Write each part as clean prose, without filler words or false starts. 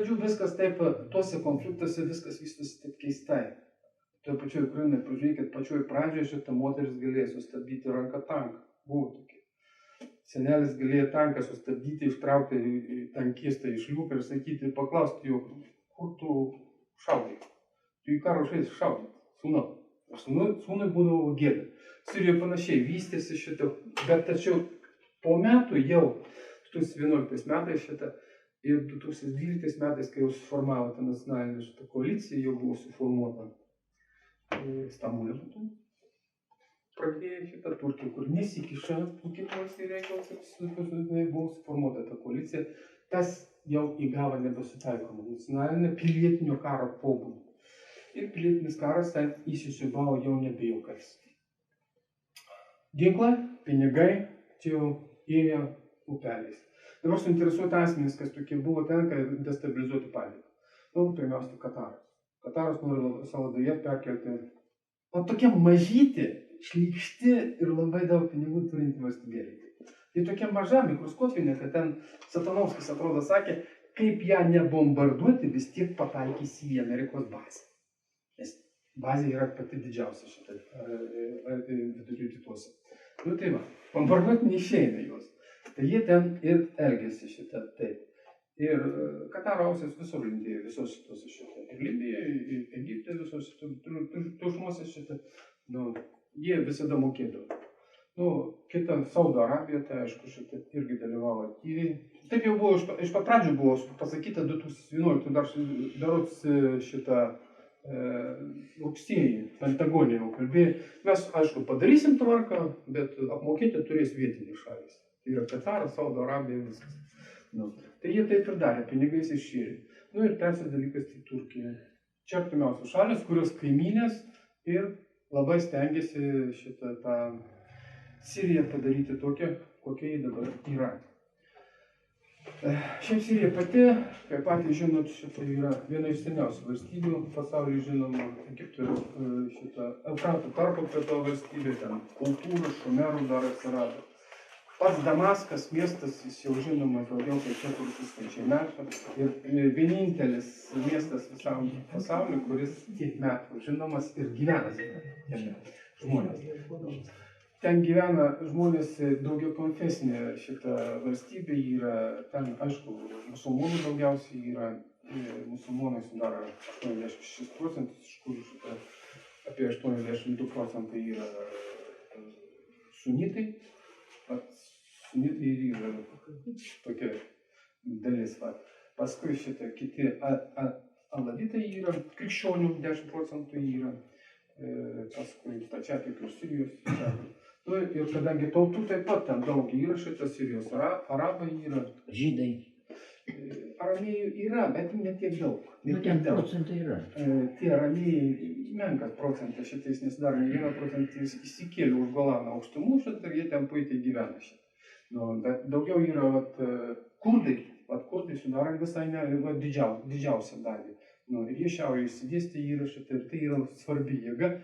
pradžių viskas taip, tuose konfliktuose viskas vystosi taip keistai. Toje pačioje Ukrainoje, pažiūrėkit, pačioje pradžioje šitą moteris galėjo sustabdyti ranką tanką. Buvo tokie. Senelis galėjo tanką sustabdyti, ištraukti tankistą iš liūką ir sakyti, paklausti jo, kur tu šaudai. Tu į karą užėjai šaudyti. Sūnui būdavo gėda. Sirijoje panašiai vystėsi šitą, bet tačiau po metų jau 2011 metais šitą ir 2012 metais, kai jau suformavo tą nacionalinę šitą koaliciją, jau buvo suformuota Stambulė būtų. Pradėjo šitą Turkiją, kur nesikiša kitų valstybių reikalus ir buvo suformuota ta koalicija. Tas jau įgavo nebesutaikomą nacionalinę pilietinio karo pobūdį. Ir pilietinis karas ten įsisiūbavo jau nebejau kas. Ginklai, pinigai, čia jau ėjo upeliais. Dabar suinteresuoti asmenys, kas tokie buvo, tenka destabilizuoti padėtį. Pirmiausia, Kataras. Kataras nori Saladoje perkelti. O tokia mažyti, šlykšti ir labai daug pinigų turinti valstybėlė. Tai tokia maža, mikroskopinė, kad ten Satanovskis atrodo sakė, kaip ją nebombarduoti, vis tiek pataikysi į Amerikos bazę. Nes bazė yra pati didžiausia šitą vidurio rytuose. Tai va, bombarduoti neišeina juos. Tai jie ten ir elgėsi šitą taip. Ir Kataro ausės visur lindėjo, visos šitos šitą. Ir Libijoje, ir Egipte visos šitos tušmose šitą. Jie visada mokėdavo. Kita Saudo Arabija, tai aišku, šitą irgi dalyvavo aktyviai. Taip jau buvo, iš pat pradžių buvo pasakyta 2011, dar darots šitą rugsėjį, Pentagonė jau kalbėjo. Mes, aišku, padarysim tvarką, bet apmokėti turės vietiniai šalys. Tai yra Kataras, Saudo Arabija, viskas. Tai jie taip ir darė, pinigais iššėrė. Ir trečias dalykas tai Turkija. Čia artimiausios šalis, kurios kaimynės ir labai stengiasi šitą tą Siriją padaryti tokią, kokia jį dabar yra. Šiaip Sirija pati, kaip patys žinot, šitą yra viena iš seniausių valstybių pasaulyje žinoma. Egipto šitą Eufrato tarpo prie to valstybė, ten kultūrų, šumerų dar atsirado. Pats Damaskas miestas, jis jau žinomas daugiau kaip 4000 metų ir vienintelis miestas visam pasauliu, kuris tiek metų žinomas ir gyvena jame žmonės. Ten gyvena žmonės daugiau konfesinė šita valstybė yra, ten aišku, musulmonų daugiausiai yra, musulmonai sudaro 86%, iš kurių šita apie 82% yra sunitai. Sunitai ir yra tokia dalis. Paskui šitą kiti alavitai yra, krikščionių 10% yra, paskui stačiatikių ir Sirijos. Ir kadangi tautų taip pat ten daug yra, šitą Sirijos arabai yra. Žydai. Aramėjų yra, bet ne tiek daug. Ten procentai yra. Tie aramėjai menkas procentas šitais nesidaro, ne 1% įsikėlė už Golano aukštumų šitą ir jie ten puikiai gyvena šitą. Bet daugiau yra kurdai. Kurdai sudaro visai didžiausią dalį. Ir jie šiaurėje išsidėstę yra šitą ir tai yra svarbi jėga.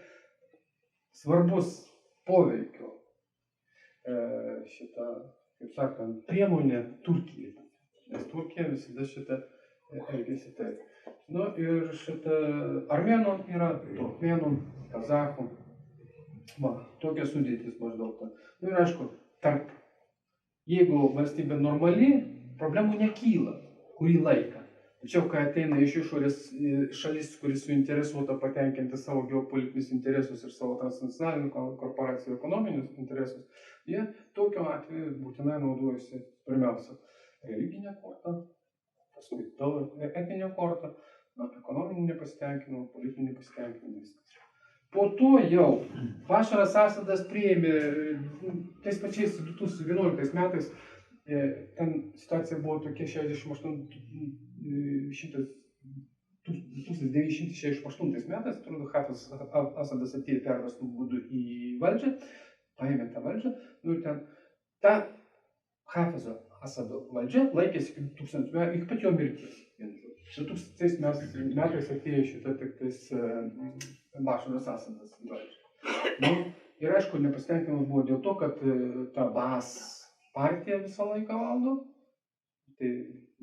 Svarbus poveikio šitą, kaip sakant, priemonė Turkijai. Nes Turkija visada šitą elgėsi taip. Ir šitą armėnų yra, turkmėnų, kazachų. Tokia sudėtis maždaug. Ir aišku, jeigu valstybė normali, problemų nekyla kurį laiką. Tačiau, kai ateina iš išorės šalis, kuris suinteresuota patenkinti savo geopolitinius interesus ir savo transnacionalinių korporacijų ekonominius interesus, jie tokiu atveju būtinai naudojasi pirmiausia religinę kortą, paskui etninę kortą, ekonominį nepasitenkinimą, politinį nepasitenkinimą, viskas. Po to jau Bašaras Asadas priėmė tais pačiais 2011 metais, ten situacija buvo tokia 1968 metais, atrodo, Hafez Asadas atėjo perversmų būdu į valdžią, paėmė tą valdžią, ir ten ta Hafezo Asado valdžia laikėsi iki 1000 metų, iki pat jo mirties. 2000 metais atėjo šitą tiktais Bašaras Asadas į valdžią. Ir aišku, nepasitenkinimas buvo dėl to, kad ta Baas partija visą laiką valdo, Tai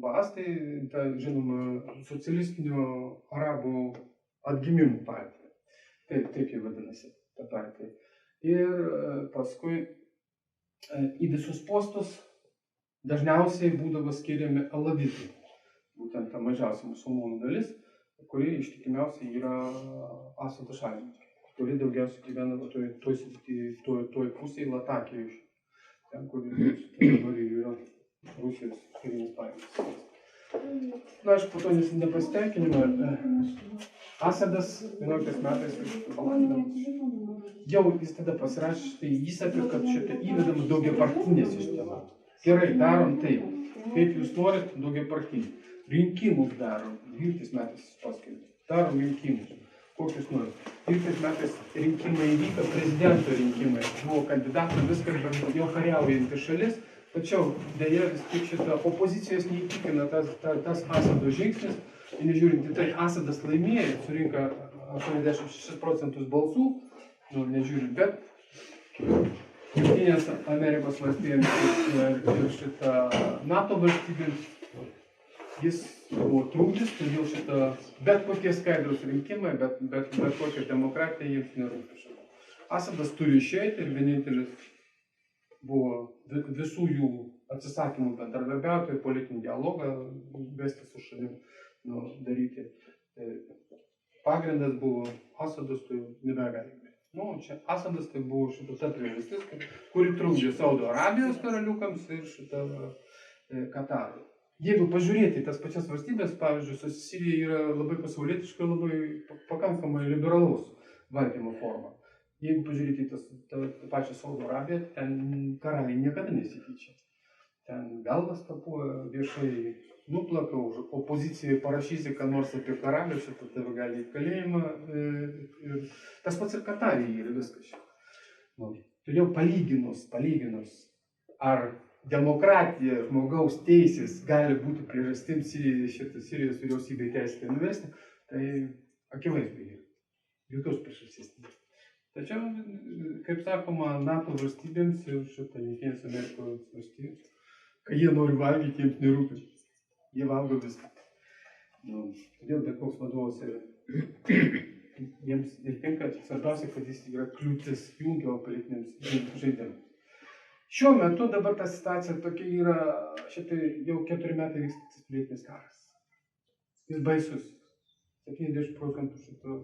BAS, tai ta, žinoma, socialistinio arabų atgimimų partija. Taip jie vadinasi, ta partija. Ir paskui į visus postus dažniausiai būdavo skiriami alavitai. Būtent ta mažiausia musulmonų dalis, kuri ištikimiausiai yra Asado šalininkai, kuri daugiausiai gyvena toj pusėje Latakijoje, ten, kur dabar yra Rusijos karinės pajėgos. Na, aš po to nepasitenkinimą. Asadas 11 metais jau jis tada pasirašė, tai jis apie, kad šitą įvedama daugiapartinė sistema. Gerai, darom taip. Kaip jūs norit, daugiapartinė. Rinkimus darom. 12 metais paskelbė. Darom rinkimus. Kokius norit. 12 metais rinkimai įvyko, prezidento rinkimai. Buvo kandidatų, viskas, bet jau kariaujanti šalis. Tačiau dėja vis tik šitą opozicijos neįtikina tas Asado žingsnis. Ir nežiūrint į tai, Asadas laimėjo, surinko 86% balsų, nu, nežiūrint, bet Jungtinės Amerikos valstybėms ir šitą NATO valstybėms jis buvo trūkdis, todėl šitą bet kokie skaidrus rinkimai, bet kokia demokratija jiems nerūpi. Asadas turi išeiti ir vienintelis buvo visų jų atsisakymų bendradarbiauti, politinį dialogą vesti su šalim, daryti. Pagrindas buvo Asadas, tai nebegali. Čia Asadas tai buvo šita ta priežastis, kuri trukdė Saudo Arabijos karaliukams ir šitą Katarą. Jeigu pažiūrėti tas pačias valstybės, pavyzdžiui, Sirija yra labai pasaulietiška, labai pakankamai liberalaus valdymo forma. Jeigu pažiūrėti tą pačią Saudo Arabiją, ten karaliai niekada nesikeičia. Ten galvas kapoja, viešai nuplaka, už opoziciją parašysi, ką nors apie karalių, šitą tave gali į kalėjimą. Ir tas pats ir Katarija yra viskas šitą. Todėl palyginus, ar demokratija, žmogaus teisės gali būti priežastim Sirijos vyriausybei teisėtai nuvesti, tai akivaizdžiai yra. Jokios priežasties nėra. Tačiau, kaip sakoma, NATO valstybėms ir šitą Jungtinės Amerikos valstybėms, kai jie nori valgyti, jiems nerūpi. Jie valgo viską. Todėl bet koks vadovas jiems netinka, svarbiausia, kad jis yra kliūtis jų geopolitiniams žaidimams. Šiuo metu dabar ta situacija tokia yra, šitai jau 4 metai vykstantis pilietinis karas. Jis baisus. 70% šito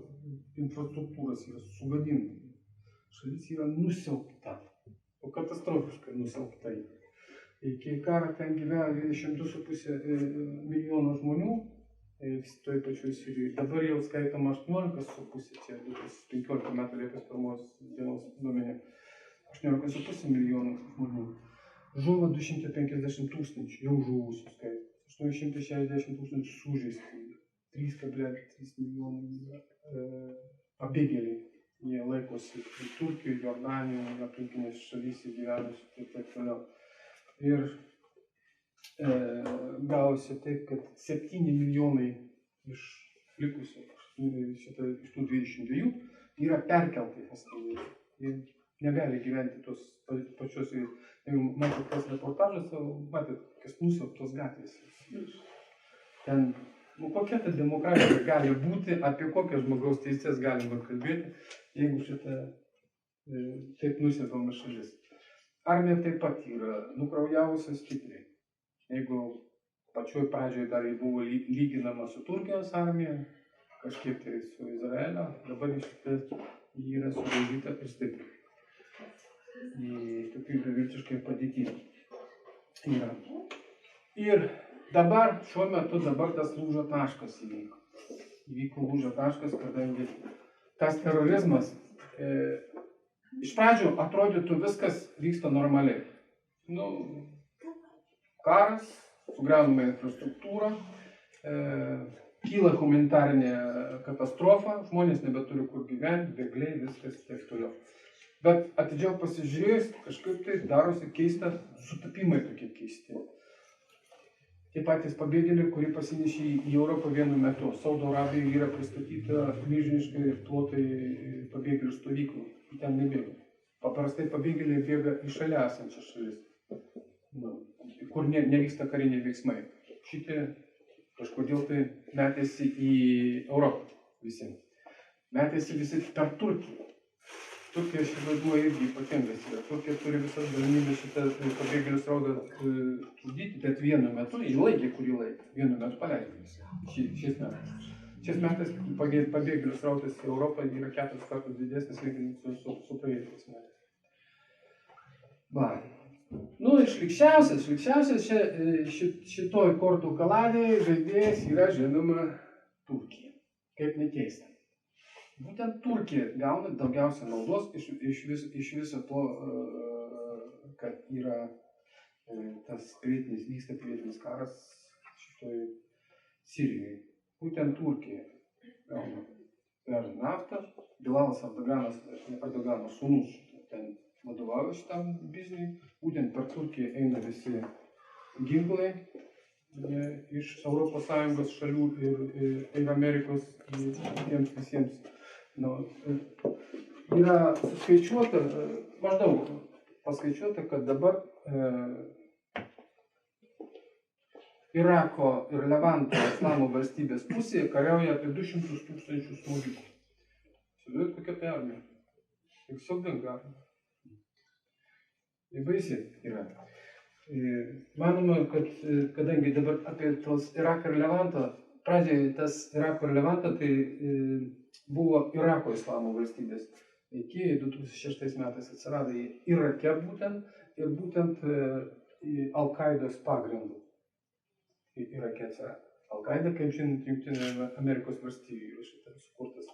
infrastruktūros yra sugadinta. Šalis yra nusiaubta. O katastrofiškai nusiaubta. Iki karo ten gyveno 22,5 milijono žmonių, toj pačioj Sirijoje. Dabar jau skaitoma 18,5, čia 15 metų Liepos 1 dienos duomenė. 18,5 milijonų žmonių. Žuvo 250 tūkstančių, jau žuvusių skaitų. 860 tūkstančių sužeistų. 3,3 milijonų pabėgėliai. Jie laikosi Turkijoje, Jordanijoje, aplinkinės šalyse gyvenus ir taip toliau. Ir gausi taip, kad 7 milijonai iš likusių, iš tų 22 yra perkeltai asmenys. Jie negali gyventi tos pačios, jeigu matėt tas reportažas, matėt, kas nusiaubtos gatvės. Ten kokia ta demokratija gali būti, apie kokias žmogaus teisės galima kalbėti, jeigu šitą taip nusiaubama šalis. Armija taip pat yra nukraujavusi stipriai. Jeigu pačioj pradžioje dar buvo lyginama su Turkijos armija, kažkiek tai su Izraelio, dabar iš tikrųjų ji yra sudaužyta ir stipriai. Į tokių beviltiškai padėtį yra. Ir dabar, šiuo metu, tas lūžio taškas įvyko. Įvyko lūžio taškas, kadangi tas terorizmas iš pradžių atrodytų viskas vyksta normaliai. Karas, sugriaunama infrastruktūra, kyla humanitarinė katastrofa, žmonės nebeturi kur gyventi, bėgliai, viskas taip toliau. Bet atidžiau pasižiūrėjus, kažkaip tai darosi keista, sutapimai tokie keisti. Tie patys pabėgėliai, kurie pasinešė į Europą vienu metu. Saudo Arabijoje yra pristatyta milžiniškai plotai pabėgėlių stovyklų. Ten nebėga. Paprastai pabėgėliai bėga į šalia esančias šalis. kur nevyksta kariniai veiksmai. Šitie kažkodėl tai metėsi į Europą visi. Metėsi visi per Turkiją. Turkija šį vaidmuo irgi ypatingas yra. Turkija turi visas galimybės šitą pabėgėlių srautą trukdyti, bet vienu metu, jį laikė kurį laiką, vienu metu paleidimas šiais metais. Šiais metais pabėgėlių srautas į Europą yra 4 kartus didesnis lyginant su praeitais metais. Va. Nu, šlykščiausias šitoj kortų kaladėje žaidėjas yra žinoma Turkija. Kaip nekeista. Būtent Turkija gauna daugiausia naudos iš viso to, kad yra vyksta pilietinis karas šitoj Sirijoje. Būtent Turkija gauna per naftą. Bilalas Erdogano sūnus ten vadovauja šitam bizniui. Būtent per Turkiją eina visi ginklai iš Europos Sąjungos šalių ir Amerikos tiems visiems. Yra suskaičiuota, maždaug paskaičiuota, kad dabar Irako ir Levanto islamo valstybės pusėje kariauja apie 200 000 smogikų. Sudėjot, kokia tai armija? Tik siaubinga armija. Baisi yra. Manoma, kad kadangi dabar apie tos Iraką ir Levantą, pradžioje tas Irako ir Levantą tai buvo Irako islamo valstybės. Iki 2006 metais atsirado Irake būtent Al-Qaidos pagrindų. Irake atsirado. Al-Qaida, kaip žinot, Jungtinių Amerikos valstijų yra šitas sukurtas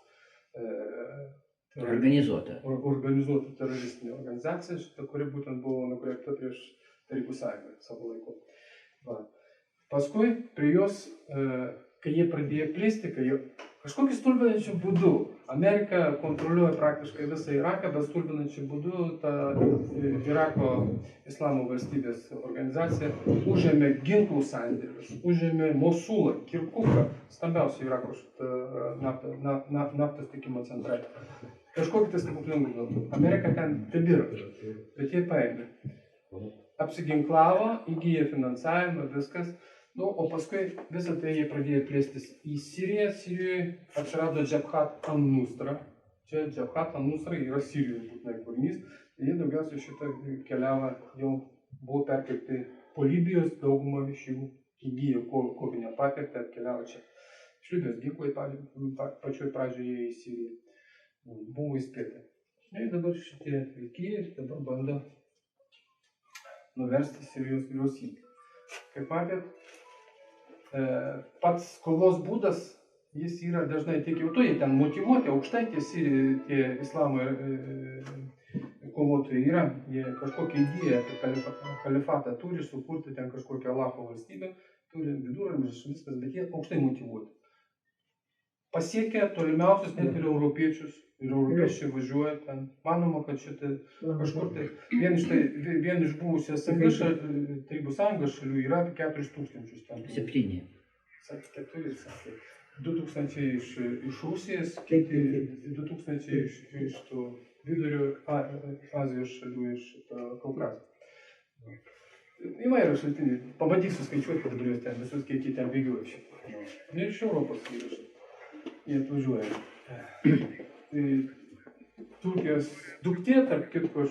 organizuota teroristinė organizacija, kuri būtent buvo nukreipta prieš Tarybų sąjungą savo laiku. Paskui prie jos, kai jie pradėjo plisti, kažkokiu stulbinančiu būdu Amerika kontroliuoja praktiškai visą Iraką, bet stulbinančiu būdu ta Irako islamo valstybės organizacija užėmė ginklų sandėlius, užėmė Mosulą, Kirkuką, stambiausią Irako naftos tiekimo centrai. Kažkokį tai stebuklingų galbūt. Amerika ten tebėra, bet jie paėmė. Apsiginklavo, įgyja finansavimą, viskas. O paskui visą tai jie pradėjo plėstis į Siriją. Sirijoje atsirado Jabhat al-Nusra. Čia Jabhat al-Nusra yra Sirijos būtinai kūrinys. Jie daugiausiai šitą keliavo, jau buvo perkelti po Libijos, daugumą iš jų įgyjo kovinę patirtį, atkeliavo čia. Iš Libijos ginklai pačioj pradžioje į Siriją. Buvo įspėta. Ir dabar šitie veikėjai dabar bando nuversti Sirijos vyriausybę. Kaip matėt, pats kovos būdas, jis yra dažnai tiek jau jie ten motyvuoti, aukštai tie islamo kovotojai yra, jie kažkokią idėją apie kalifatą turi, sukurti ten kažkokią Allaho valstybę, turi viduramžius, viskas, bet jie aukštai motyvuoti. Pasiekia tolimiausius net ir europiečius, ir europiečiai važiuoja ten. Manoma, kad šitą kažkur tai vien iš buvusios Tarybų sąjungos šalių yra 4000 ten. 7. 4, sakė. 2000 iš Rusijos, 2000 iš tų vidurio Azijos šalių, iš Kaukazo. Įvairių šaltinių. Pabandysiu skaičiuoti, kad dabar jūs ten visus, kiek jie ten bėgiuoja šitą. Ir iš Europos yra. Jie atvažiuoja. Turkijos duktė, tarp kitko,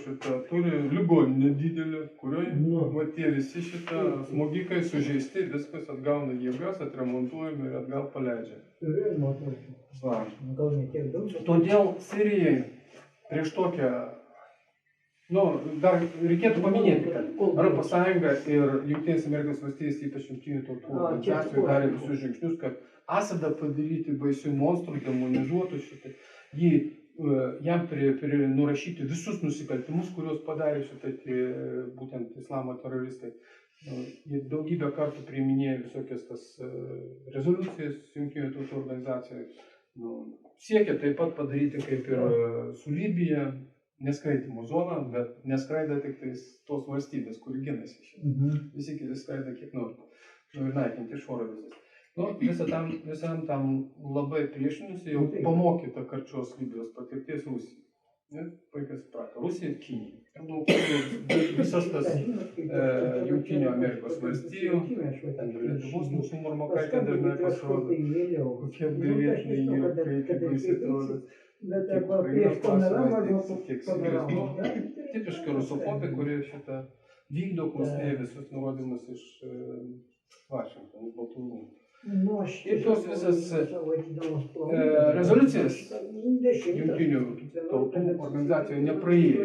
turi ligoninę didelę, kurioje tie visi smogikai sužeisti, viskas atgauna jėgas, atremontuojami ir atgal paleidžia. Todėl Sirijai prieš tokią, dar reikėtų paminėti, kad Europos Sąjunga ir Jungtinės Amerikos valstijos, ypač Jungtinių tautų organizacijų, darė visus žingsnius, kad Asadą padaryti baisių monstrų, demonizuotų šitą, jam turi nurašyti visus nusikaltimus, kuriuos padarė šitai būtent islamo teroristai. Jie daugybę kartų priiminėjo visokias tas rezoliucijas Jungtinių tautų organizacijai. Siekia taip pat padaryti kaip ir su Libija, neskraidimo zoną, bet neskraida tik tos valstybės, kur ginasi šitą. Visi kiti skraida kiek nori. Ir naikinti iš oro visas. Visam tam labai priešinusi, jau pamokyta karčios Libijos patirties Rusija. Puikiai suprato. Rusija ir Kinija. Visas tas Jungtinių Amerikos valstijų, Lietuvos mūsų Marmokaitė dažnai pasirodo, kokie apgailėtinai įvykiai, kaip baisiai atrodo. Tiek Ukrainos klausimas, tiek Sirijos. Tipiški rusofobai, kurie šitą vykdo, klausinėja visus nurodymus iš Vašingtono, iš Baltų rūmų. Ir tos visas rezoliucijas Jungtinių tautų organizacijoje nepraėjo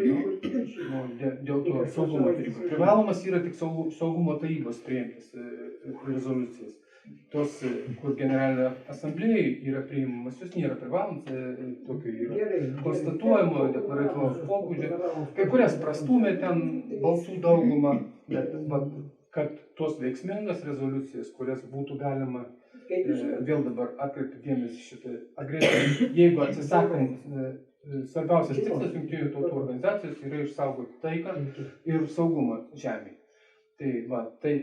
dėl to saugumo tarybos. Privalomas yra tik saugumo tarybos priimtas rezoliucijas. Tos, kur generalinė asamblėje yra priimamas, jos nėra privalomas, tokio yra konstatuojamo, deklaratyvaus pobūdžio. Kai kurias prastumė ten balsų daugumą, bet kad tos veiksmingas rezoliucijas, kurias būtų galima vėl dabar atkreipti dėmesį šitą agresiją, jeigu atsisakom, svarbiausias tikslas Jungtinių tautų organizacijos yra išsaugoti taiką ir saugumą žemėje. Tai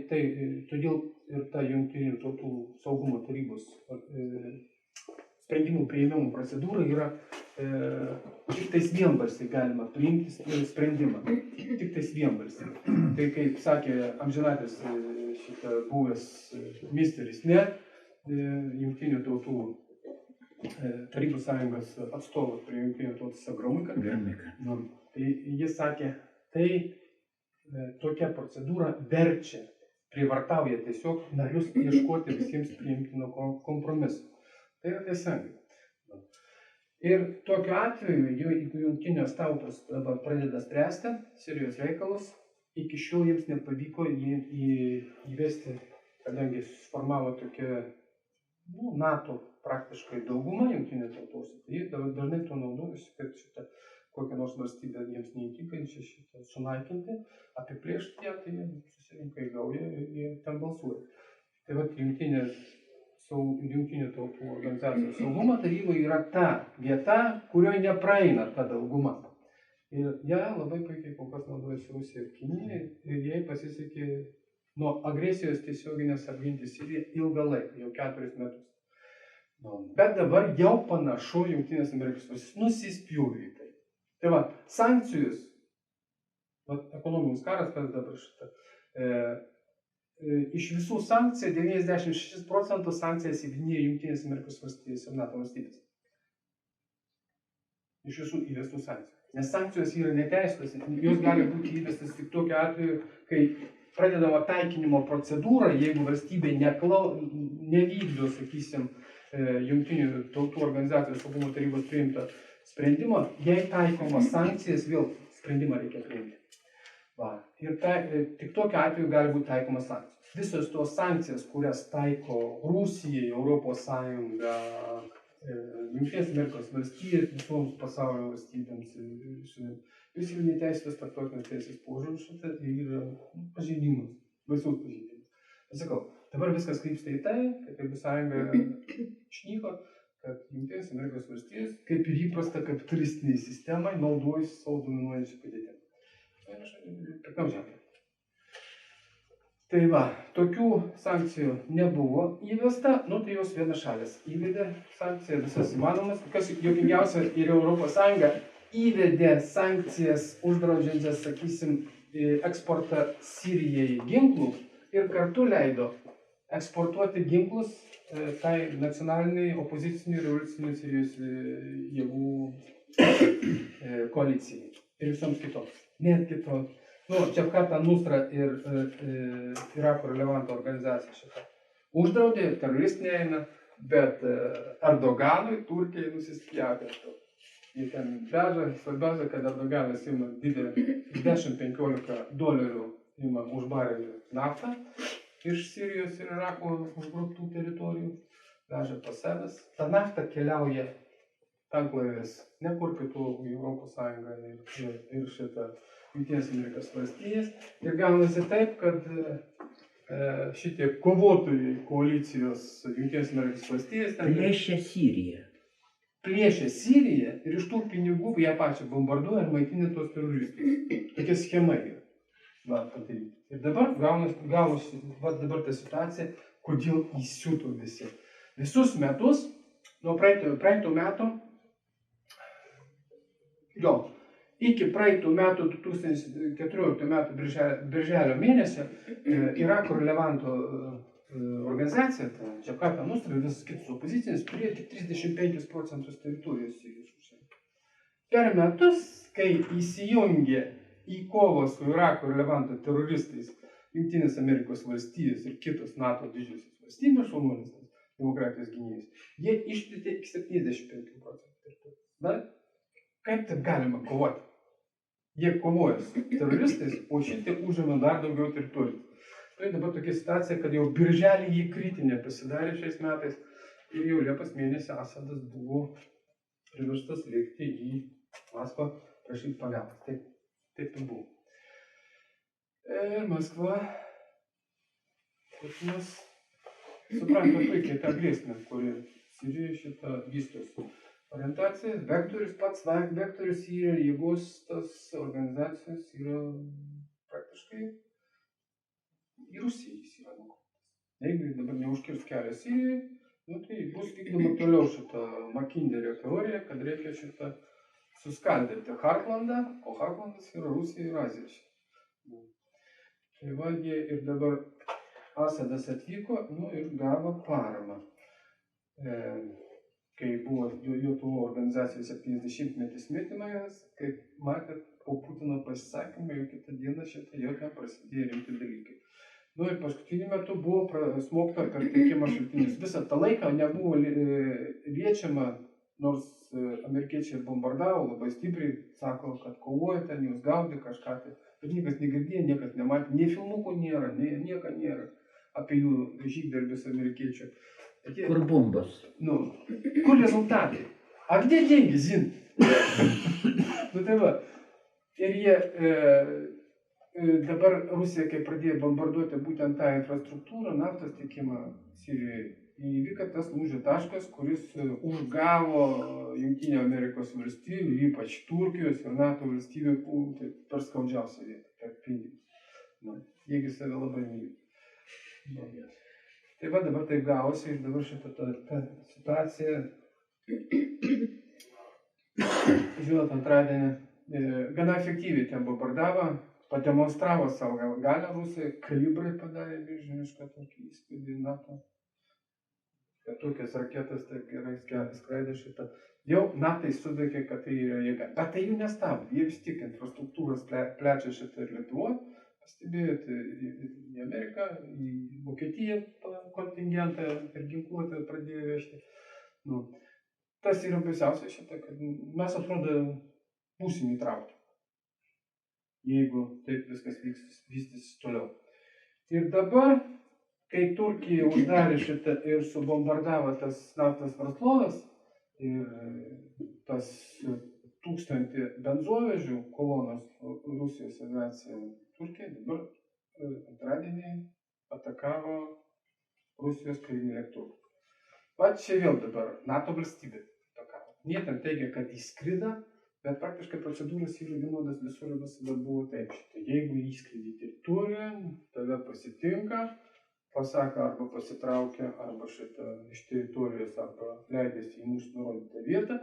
todėl ir ta Jungtinių tautų saugumo tarybos sprendimų priėmimo procedūra yra tik tais vienbalsiai galima priimti sprendimą. Tik tais vienbalsiai. Tai kaip sakė amžinatis šitą buvęs misteris, ne, Jungtinių tautų Tarybų sąjungos atstovas prie Jungtinių tautų Gromyka. Tai jis sakė, tai tokia procedūra verčia, privartauja tiesiog narius ieškoti visiems priimtino kompromiso. Tai yra teisingai. Ir tokiu atveju, jeigu Jungtinės tautos dabar pradeda spręsti Sirijos reikalus, iki šiol jiems nepavyko įvesti, kadangi susiformavo tokia NATO praktiškai dauguma Jungtinių tautose, tai jie dažnai to naudojasi, kad šitą kokią nors valstybę jiems neįtikančią šitą sunaikinti, apiplėšti ją, tai jie susirinka į gaują ir jie ten balsuoja. Tai vat Jungtinių tautų organizacijos saugumo taryba yra ta vieta, kurioje nepraeina ta dauguma. Ir ją labai puikiai kol kas naudojasi Rusija ir Kinija, ir jai pasisekė nuo agresijos tiesioginės apginti Siriją ilgą laiką, jau 4 metus. Bet dabar jau panašu Jungtinės Amerikos valstijos nusispjūvė į tai. Tai va, sankcijos, ekonominis karas, kas dabar šitą, iš visų sankcijų 96% sankcijas įvedinėja Jungtinės Amerikos valstijos ir NATO valstybės. Iš visų įvestų sankcijų. Nes sankcijos yra neteisėtos, jos gali būti įvestas tik tokiu atveju, kai pradedama taikinimo procedūra, jeigu valstybė nevykdo, sakysim, Jungtinių tautų organizacijos saugumo tarybos priimtą sprendimą, jei taikomas sankcijas, vėl sprendimą reikia priimti. Ir tik tokiu atveju gali būti taikomas sankcijos. Visos tos sankcijas, kurias taiko Rusija, Europos Sąjunga, Jungtinės Amerikos valstijos, visoms pasaulio valstybėms, vis jau neteisėtas tarptautinės teisės požiūriu šitą yra pažeidimas, baisus pažeidimas. Sakau, dabar viskas krypsta į tai, kad Tarybų sąjunga išnyko, kad Jungtinės Amerikos valstijos, kaip ir įprasta kapitalistiniai sistemai, naudojasi savo dominuojančią padėtį. Tai va, tokių sankcijų nebuvo įvesta, tai jos vienašalės įvedė sankciją visas įmanomas. Kas juokingiausia, ir Europos Sąjunga įvedė sankcijas uždraudžiančias, sakysim, eksportą Sirijai ginklų ir kartu leido eksportuoti ginklus tai nacionaliniai opozicinių revoliucinių Sirijos jėgų koalicijai ir visoms kitoms. Net kitos. Džabhat al-Nusra ir Irako ir Levanto organizacija šitą uždraudė, teroristinė eina, bet Erdoganui Turkijai nusispjavė. Jie ten veža, svarbiausia, kad Erdoganas ima didelį $10-15 ima už barelį naftą iš Sirijos ir Irako užgrobtų teritorijų, veža pas savęs. Ta nafta keliauja tanklaiviais, ne kur kitų Europos Sąjunga ir šitą Jungtinės Amerikos valstijas. Ir gaunasi taip, kad šitie kovotojai koalicijos Jungtinės Amerikos valstijas plėšia Siriją. Plėšia Siriją ir iš tų pinigų ją pačią bombarduoja ir maitina tuos teroristus. Tokia schema yra. Ir dabar gavosi dabar ta situacija, kodėl įsiuto visi. Visus metus, nuo praeitų metų, Jo, iki praeitų metų 2014 metų birželio mėnesio Irako Levanto organizacija, ta Džabhata Nusra ir visas kitas opozicinis, turėjo tik 35% teritorijos Sirijos užsienio. Per metus, kai įsijungė į kovą su Irako ir Levanto teroristais Jungtinės Amerikos valstijos ir kitos NATO didžiosios valstybės šaunuolis, demokratijos gynėjais, jie išplėtė iki 75% teritorijos. Na, kaip taip galima kovoti? Jie kovoja su teroristais, o šitie užima dar daugiau teritorijų. Tai dabar tokia situacija, kad jau birželį jį kritinė pasidarė šiais metais ir jau Liepos mėnesį Asadas buvo priverstas lėkti į Maskvą prašyti pagalbos. Taip ir buvo. Ir Maskva, Putinas, supranta puikiai tą grėsmę, kuri Sirijoje šitą vystosi. Orientacija, vektorius, pats vektorius yra jėgos, tas organizacijos yra praktiškai į Rusiją jis yra nukreiptas. Jeigu dabar neužkirs kelią Sirijai, tai bus vykdoma toliau šitą Makinderio teoriją, kad reikia šitą suskaldyti Hartlandą, o Hartlandas yra Rusija ir Azija. Tai vadė ir dabar Asadas atvyko, ir gavo paramą. Kai buvo jo organizacijos 70-metis mitinas, kaip matėt, po Putino pasisakymą, jau kitą dieną šitą jau ten prasidėjo rimti dalykai. Ir paskutiniu metu buvo smogta per tiekimo šaltinius. Visą tą laiką nebuvo liečiama, nors amerikiečiai bombardavo labai stipriai, sako, kad kovoja ten, jūs gaudė kažką tai. Bet niekas negirdėjo, niekas nematė, nei filmukų nėra, nieko nėra apie jų žygdarbius amerikiečių. Kur bombos? Kur rezultatai? A где деньги, Зин? Tai va. Ir jie dabar Rusija, kai pradėjo bombarduoti būtent tą infrastruktūrą, naftos tiekimą Sirijoje, įvyko tas lūžio taškas, kuris užgavo Jungtinių Amerikos valstybių, ypač Turkijos ir NATO valstybių per skaudžiausią vietą, per pinigus. Jeigu save labai myli. Tai va dabar taip gavosi ir dabar šitą tą situaciją, žinot, antradienį gana efektyviai ten bombardavo, pademonstravo savo galią Rusija, kalibrai padarė milžinišką tokį įspūdį NATO. Kad tokias raketas taip gerai skraido šitą. Jau NATO suvokė, kad tai yra jėga. Bet tai jų nestabdė. Jie vis tik infrastruktūros plečia šitą ir Lietuvoje. Pastebėjote, į Ameriką, į Vokietiją kontingentą ir ginkluotę pradėjo vežti. Tas yra baisiausia šitą, kad mes atrodo būsim įtraukti, jeigu taip viskas vystysis toliau. Ir dabar, kai Turkija uždarė šitą ir subombardavo tas naftos verslovės ir tas 1000 benzovežių kolonos Rusijos aviacija Turkija, dabar antradienį atakavo Rusijos karinį lėktuvą. Va čia vėl dabar NATO valstybė atakavo. Jie ten teigia, kad įskrida, bet praktiškai procedūros yra vienodas visur ir visada buvo taip. Jeigu įskridi teritoriją, tave pasitinka, pasako arba pasitraukia, arba šitą iš teritorijos, arba leidėsi į mūsų nurodytą vietą.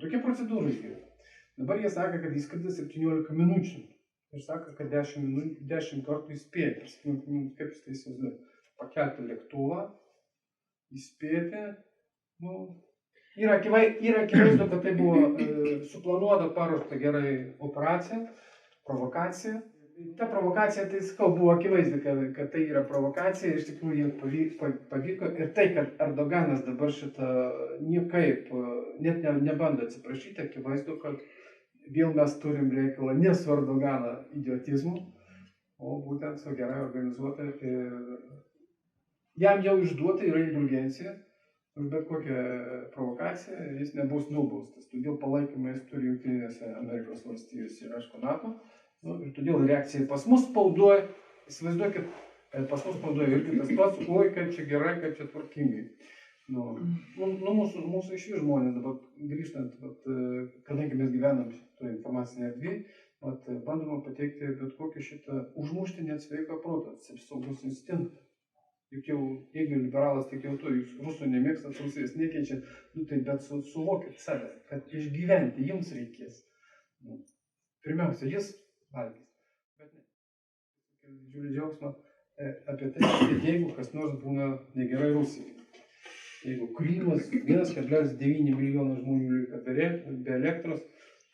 Tokia procedūra yra. Dabar jie sako, kad įskrida 17 minučių. Ir sako, kad 10 kartų įspėti. 17 minučių, kaip jūs tai įsivaizduojate? Pakelti lėktuvą, įspėti. Yra akivaizdu, kad tai buvo suplanuota, paruošta gerai operacija, provokacija. Ta provokacija, tai sakau, buvo akivaizdu, kad tai yra provokacija ir iš tikrųjų pavyko. Ir tai, kad Erdoganas dabar šitą niekaip net nebando atsiprašyti, akivaizdu, kad vėl mes turim reikalą ne su Erdogano idiotizmu, o būtent su gerai organizuota. Jam jau išduota yra indulgencija už bet kokią provokaciją, jis nebus nubaustas. Todėl palaikymą jis turi Jungtinėse Amerikos valstijose ir aišku NATO. Ir todėl reakcija pas mus spaudoja, įsivaizduokit, pas mus spaudoja irgi tas pats, oi, kaip čia gerai, kaip čia tvarkingai. Mūsų iš vis žmonės dabar grįžtant, kadangi mes gyvenam šitoje informacinėje erdvėje, bandoma pateikti bet kokį šitą užmušti net sveiką protą, saugos instinktą. Juk jau, jeigu liberalas tik jau to, jūs rusų nemėgstat, Rusijos nekeičia, tai bet suvokit save, kad išgyventi jums reikės. Pirmiausia, jis valgys. Bet ne. Didžiulį džiaugsmą apie tai, kad jeigu kas nors būna negerai Rusijai. Jeigu Krymas 1,9 milijono žmonių lieka be elektros,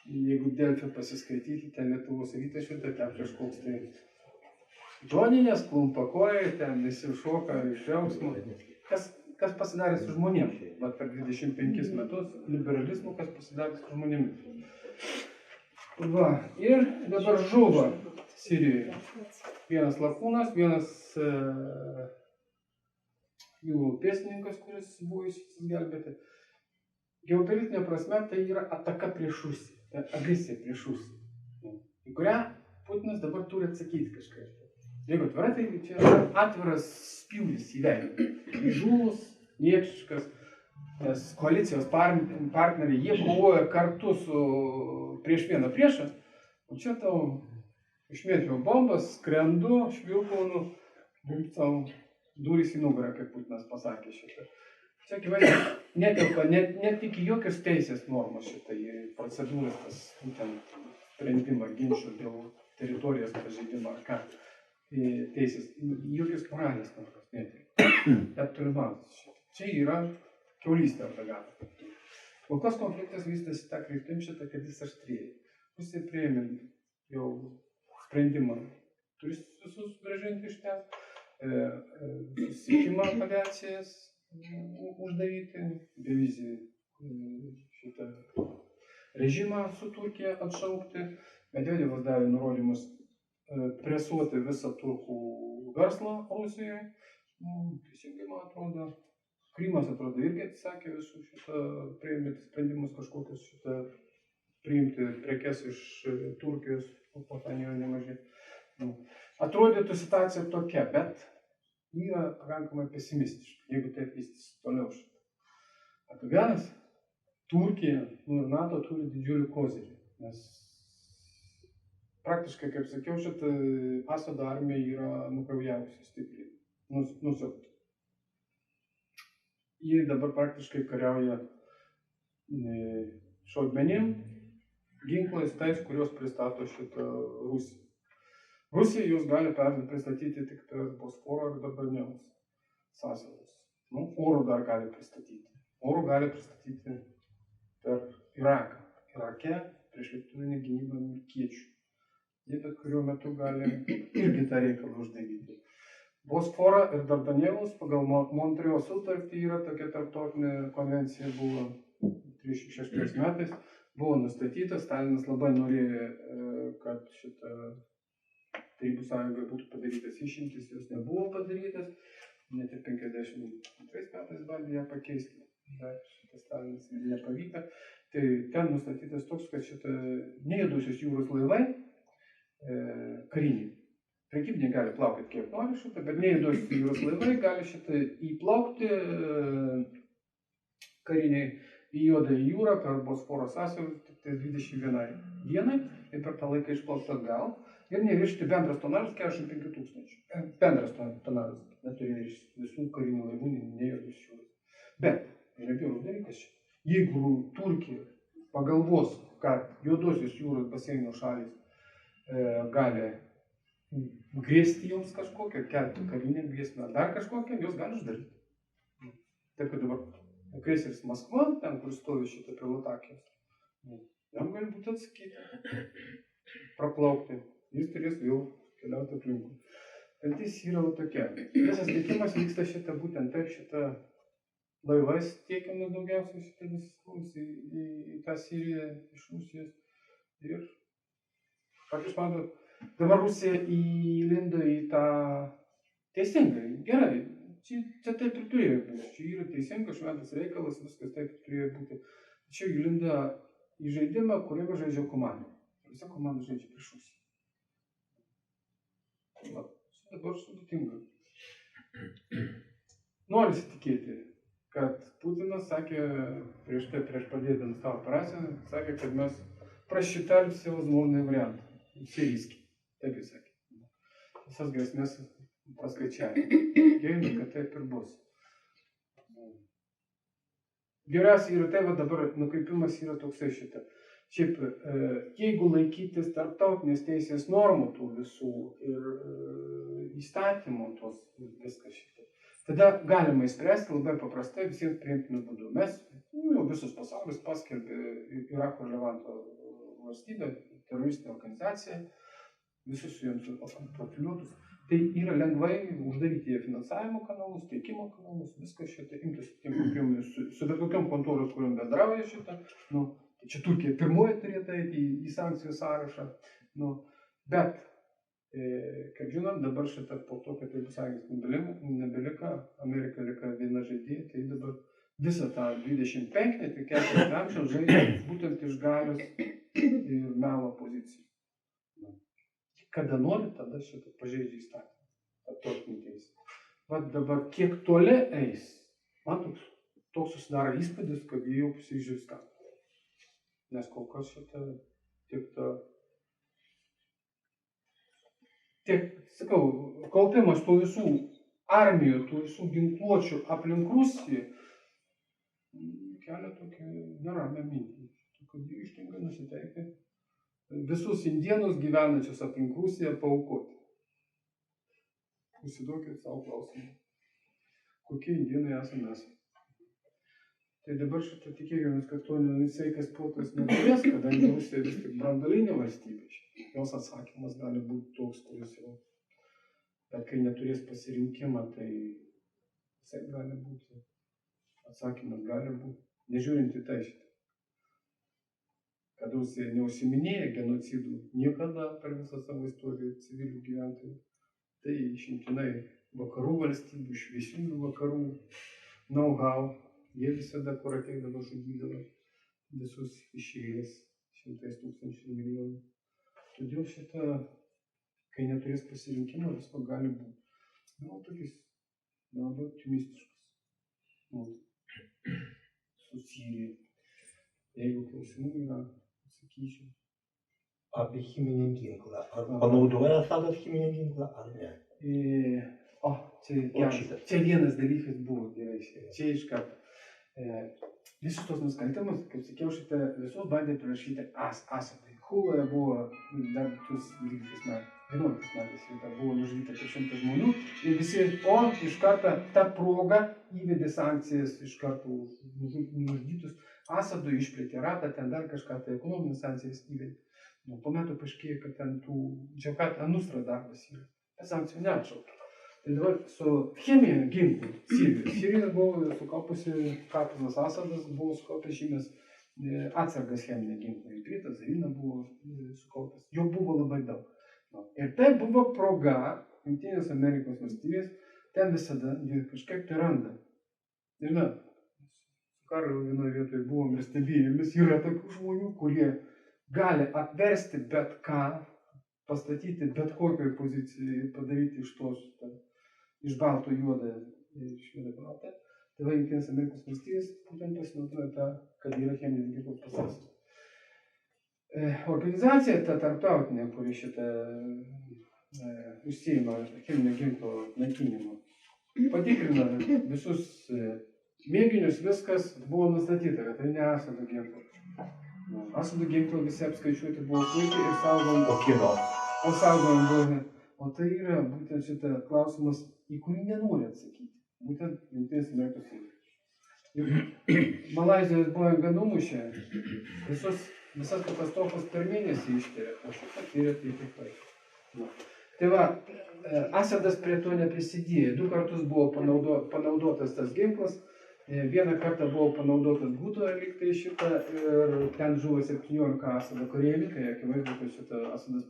jeigu Delfi pasiskaityti, ten Lietuvos rytašvių, tai ten kažkoks tai žoninės klumpakoja, ten visi šoka iš džiaugsmo. Kas pasidarė su žmonėms? Bet per 25 metus liberalizmų kas pasidarė su žmonėmis. Va, ir dabar žuvo Sirijoje. Vienas lakūnas, vienas jūrų pėstininkas, kuris buvo išgelbėti. Geopolitinė prasme tai yra ataka prieš Rusiją, tai agresija prieš Rusiją, į kurią Putinas dabar turi atsakyti kažkaip. Jeigu atvirai, tai čia yra atviras spjūvis į veidą. Įžūlus, niekšiškas, nes koalicijos partneriai, jie kovoja kartu su prieš vieną priešą, o čia tau išmėčiau bombas, skrendu, švilpaunu, tau durys į nugarą, kaip Putinas pasakė šitą. Čia akivaizdžiai netelpa net iki jokios teisės normos šitą į procedūras, tas būtent sprendimą ginčų dėl teritorijos pažeidimo ar ką. Teisės, jokios moralės normos netelpa. Net turimas šitą. Čia yra kiaulystė organa. Kol kas konfliktas vystėsi tą kryptim šitą, kad jis aštrėja. Rusija priėmė jau sprendimą turistus visus grąžinti iš ten. Susiekimo aviacijas uždaryti, bevizį šitą režimą su Turkija atšaukti. Medvedevas davė nurodymus presuoti visą turkų verslą Rusijoje. Teisingai, man atrodo. Krymas, atrodo, irgi atsisakė visų šitą, priėmė sprendimus kažkokius šitą, priimti prekes iš Turkijos, po ten yra nemažai. Atrodytų situacija tokia, bet yra pakankamai pesimistiška, jeigu taip vystysi toliau šitą. Vienas, Turkija ir NATO turi didžiulį kozirį, nes praktiškai, kaip sakiau, šitą Asado armija yra nukraujavusi stipriai, nusiaubta. Jie dabar praktiškai kariauja šaudmenim, ginklais tais, kurios pristato šitą Rusiją. Rusija jūs gali pristatyti tik per Bosforą ir Dardanelus sąsiaurius. Oro dar gali pristatyti. Oro gali pristatyti per Iraką. Irake priešlėktuvinė gynyba amerikiečių. Jie bet kuriuo metu gali irgi tą reikalą uždaryti. Bosforą ir Dardanelus pagal Montrejo sutartį yra tokia tarptautinė konvencija buvo 36 metais. Buvo nustatyta, Stalinas labai norėjo, kad šitą Tarybų sąjungoje būtų padarytas išimtis, jos nebuvo padarytas, net ir 52 metais bandė ją pakeisti, bet šitas Stalinas nepavyko. Tai ten nustatytas toks, kad šitą nejudusios jūros laivai, kariniai, prekybiniai gali plaukti kiek nori šitą, bet nejudusios jūros laivai gali šitą įplaukti kariniai į Juodąją jūrą per Bosforo sąsiaurį tik 21 dienai ir per tą laiką išplaukti atgal ir neviršyti bendras tonažas 45 000. Bendras tonažas neturi visų karinių laivų nejuodus jūros. Bet, yra bjaurus dalykas čia. Jeigu Turkija pagalvos, kad Juodosios jūros baseino šalys gali grėsti joms kažkokią, kelti karinę grėsmę, dar kažkokią, jos gali uždaryti. Taip, kad dabar kreiseris Maskva, ten, kur stovi šitą prie Latakijos, jam gali būti atsakyti, praplaukti, jis turės vėl keliauti aplinkui. Kaltis yra tokia. Visas tiekimas vyksta šitą būtent taip, šitą laivais tiekiamas daugiausiai šitą diskusį į tą Siriją iš Rusijos. Ir, patys matot, dabar Rusija įlindo į tą teisingai, gerai. Čia taip ir turėjo būti. Čia yra teisingas šventas reikalas, viskas taip turėjo būti. Čia įlinda į žaidimą, kuriame žaidžia komanda. Visa komanda žaidžia prieš Rusiją. Dabar sudėtinga. Norisi tikėti, kad Putinas sakė, prieš pradėdant tą operaciją, sakė, kad mes просчитали все возможные варианты. Сирийский. Taip jis sakė. Visas grėsmės paskaičiavę. Gerai, kad taip ir bus. Geriausia yra tai, va dabar nukreipimas yra toksai šitą. Šiaip, jeigu laikytis tarptautinės teisės normų tų visų ir įstatymų tos viskas šitą, tada galima įspręsti labai paprastai visiems priimtinu būdu. Mes, visus pasaulis paskelbė Irako ir Levanto valstybę, teroristinę organizaciją, visus su jiems profiliuotus. Tai yra lengvai uždaryti jie finansavimo kanalus, teikimo kanalus, viskas šitą, imtis priemonių su bet kokiom kontoros, kuriuom bendrauja šitą. Tai čia Turkija pirmoji turėtų eiti į sankcijų sąrašą. Bet, kaip žinom, dabar šitą po to, kad taip sąjungos nebelika, Amerika lika viena žaidėja, tai dabar visą tą 25-metį, 4 amžiaus žaidė būtent iš galios ir melo pozicijų. Kada nori, tada šitą pažeidžia įstatymą, tarptautinį teisę. Vat dabar kiek toli eis, man toks susidaro įspūdis, kad jie jau pasižiūrės ką. Nes kol kas šitą sakau, kaupimas tų visų armijų, tų visų ginkluočių aplink Rusiją kelia tokią neramią mintį, kad jie ištingai nusiteikę visus indienus gyvenančius aplink Rusiją paaukoti. Užsiduokit savo klausimą. Kokie indienai esame mes? Tai dabar šitą tikėkimės, kad to nesveikas protas neturės, kadangi Rusija vis tik branduolinė valstybė. Jos atsakymas gali būti toks, kuris jau. Bet kai neturės pasirinkimą, tai visai gali būti. Atsakymas gali būti. Nežiūrint į tai šitą. Kad Rusija neužsiminėja genocidų niekada per visą savo istoriją civilių gyventojų. Tai išimtinai vakarų valstybių, šviesiųjų vakarų know-how. Jie visada, kur ateidavo, žudydavo visus iš eilės 100,000 milijonų. Todėl šitą, kai neturės pasirinkimo, visko gali būti. Tokis labai optimistiškas. Su Sirija. Jeigu klausimų yra, atsakysiu. Apie cheminį ginklą. Ar panaudoja Asadas cheminį ginklą, ar ne? Čia vienas dalykas buvo gerai. Čia iš karto. Visus tos nusikaltimus, kaip sakiau, šitą visus bandė prirašyti Asadui. Huloje buvo dar 2012 metais šitą buvo nužudyta apie 100 žmonių ir visi, iš karto tą progą įvedė sankcijas iš karto nužudytus. Asadui išplėtė ratą, ten dar kažką, tai ekonominės sankcijas įvedė. Po metų paaiškėjo, kad ten tų džiaukat Anustra darbas yra. Bet sankcijų neatšaukė. Tai dabar su cheminiu ginklu Sirija buvo sukaupusi, kapinas Asadas buvo sukaupęs žymės atsargas cheminio ginklo. Ipritas, Zarina buvo sukaupęs. Jo buvo labai daug. Ir tai buvo proga, Jungtinės Amerikos valstybės, ten visada kažkaip tai randa. Žinai, karo vienoje vietoje buvom ir stebėjomės, yra tokių žmonių, kurie gali apversti bet ką, pastatyti bet kokioj poziciją ir padaryti iš tos, iš balto juodą ir iš juodą baltą. Tai va, Jungtinės Amerikos valstybės būtent pasinaudoja tą, kad yra cheminis ginklas pasaulis. Organizacija, ta tarptautinė, kuri šitą užsiima cheminio ginklo naikinimu, patikrina visus mėginius, viskas buvo nustatyta, kad tai ne Asado ginklo. Asado ginklo visi apskaičiuoti buvo puikiai ir saugom buvo. O tai yra būtent šitą klausimas, į kurį nenori atsakyti. Būtent Jungtinės Amerikos valstybės. Malaizijos Boeingą numušė, visas katastrofas per mėnesį ištyrė, o šitą tyrė tai tikrai. Tai va, Asadas prie to neprisidėjo. 2 kartus buvo panaudotas tas ginklas. Vieną kartą buvo panaudotas Guto liktai šitą ir ten žuvo 17 Asado kareivių, tai akivaizdu, kad šitą Asadas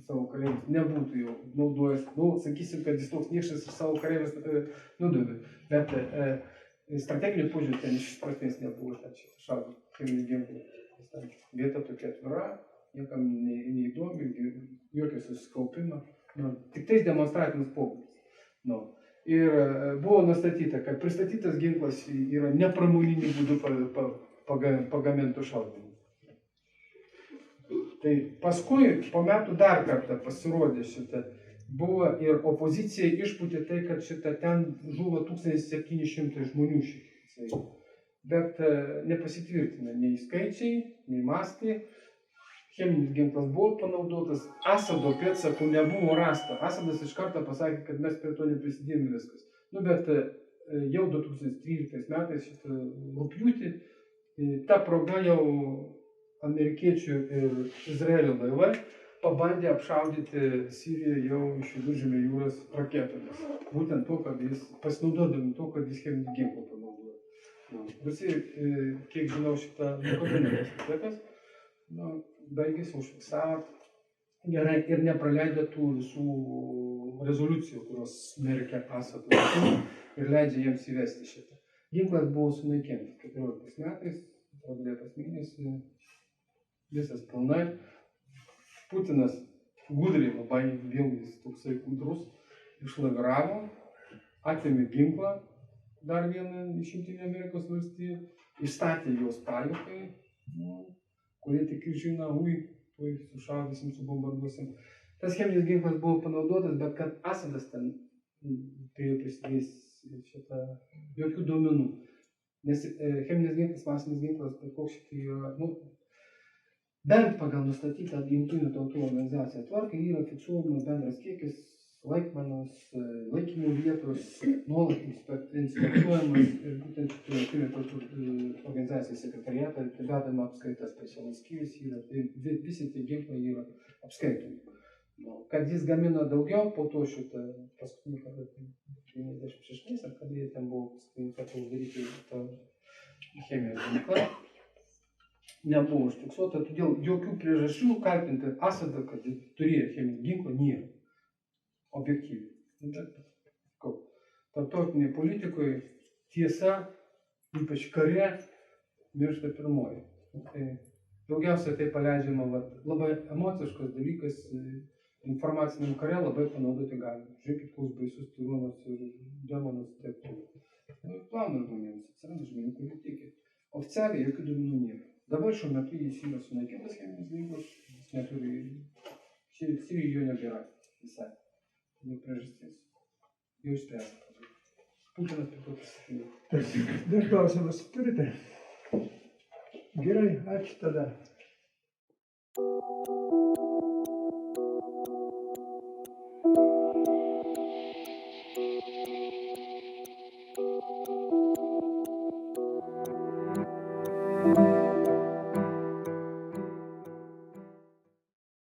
savo kareivius nebūtų jau naudojęs. Sakysim, kad jis toks niekšas ir savo kareivius nudavė. Bet strateginių požiūrį ten iš prasmės nebuvo šaudo cheminį ginklą. Vieta tokia atvira, niekam neįdomi, jokio susikaupimo. Tik tais demonstracinis pobūdis. Ir buvo nustatyta, kad pristatytas ginklas yra nepramoniniu būdu pagamintų šaudmenų. Tai paskui po metų dar kartą pasirodė šitą. Buvo ir opozicija išpūtė tai, kad šitą ten žuvo 1700 žmonių šitą. Bet nepasitvirtina nei skaičiai, nei mastai. cheminis ginklas buvo panaudotas, Asado pėdsakų nebuvo rasta. Asadas iš karto pasakė, kad mes prie to neprisidėjome viskas. Nu, bet jau 2013 metais, šitą rugpjūtį, ta proga jau amerikiečių ir Izraelio laivai pabandė apšaudyti Siriją jau iš Viduržemio jūros raketomis. Būtent to, kad jis, pasinaudodami to, kad jis cheminį ginklą panaudojo. Visi, kiek žinau, šitą nukabino tas raketas, baigėsi, užfiksavo gerai ir nepraleido tų visų rezoliucijų, kurios smerkia Asado ir leidžia jiems įvesti šitą. Ginklas buvo sunaikintas 14 metais, Liepos mėnesį, visas pilnai. Putinas gudriai labai, vėlgi toksai gudrus, išlaviravo, atėmė ginklą, dar vieną iš Jungtinių Amerikos valstijų, įstatė jos pajėgai, kurie tik žino, tuoj sušaudysim, subombarduosim. Tas cheminis ginklas buvo panaudotas, bet kad Asadas ten turėjo prisidės šitą, jokių duomenų. Nes cheminis ginklas, masinis ginklas, bet koks šitai yra, bent pagal nustatytą Jungtinių tautų organizaciją tvarką yra fiksuojamas bendras kiekis, laikmenos, laikymo vietos, nuolat inspektuojamas ir būtent Jungtinių tautų organizacijos sekretariatą vedama apskaita specialus skyrius yra, tai visi tie ginklai yra apskaitomi. Kad jis gamina daugiau, po to šitą paskutinį kartą 96 ar kada jie ten buvo paskutinį kartą uždaryti tą chemijos ginklą, nebuvo užfiksuota, todėl jokių priežasčių kaltinti Asadą, kad jis turėjo cheminį ginklą, nėra. Objektyviai. Tarptautinėje politikoje tiesa, ypač kare, miršta pirmoji. Tai daugiausiai tai paleidžiama labai emociškas dalykas, informaciniam kare labai panaudoti galima. Žiūrėkit, koks baisus tironas ir demonas taip toliau. Plauna žmonėms, atsiranda žmonių, kurie tiki. Oficialiai jokių duomenų nėra. Dabar šiuo metu jis yra sunaikintas cheminis ginklas, jis neturi, Sirijai jo nebėra visai. Jų priežastis. Jau išspręsta. Putinas prie to pasakė. Taip, dar klausimas turite? Gerai, ačiū tada.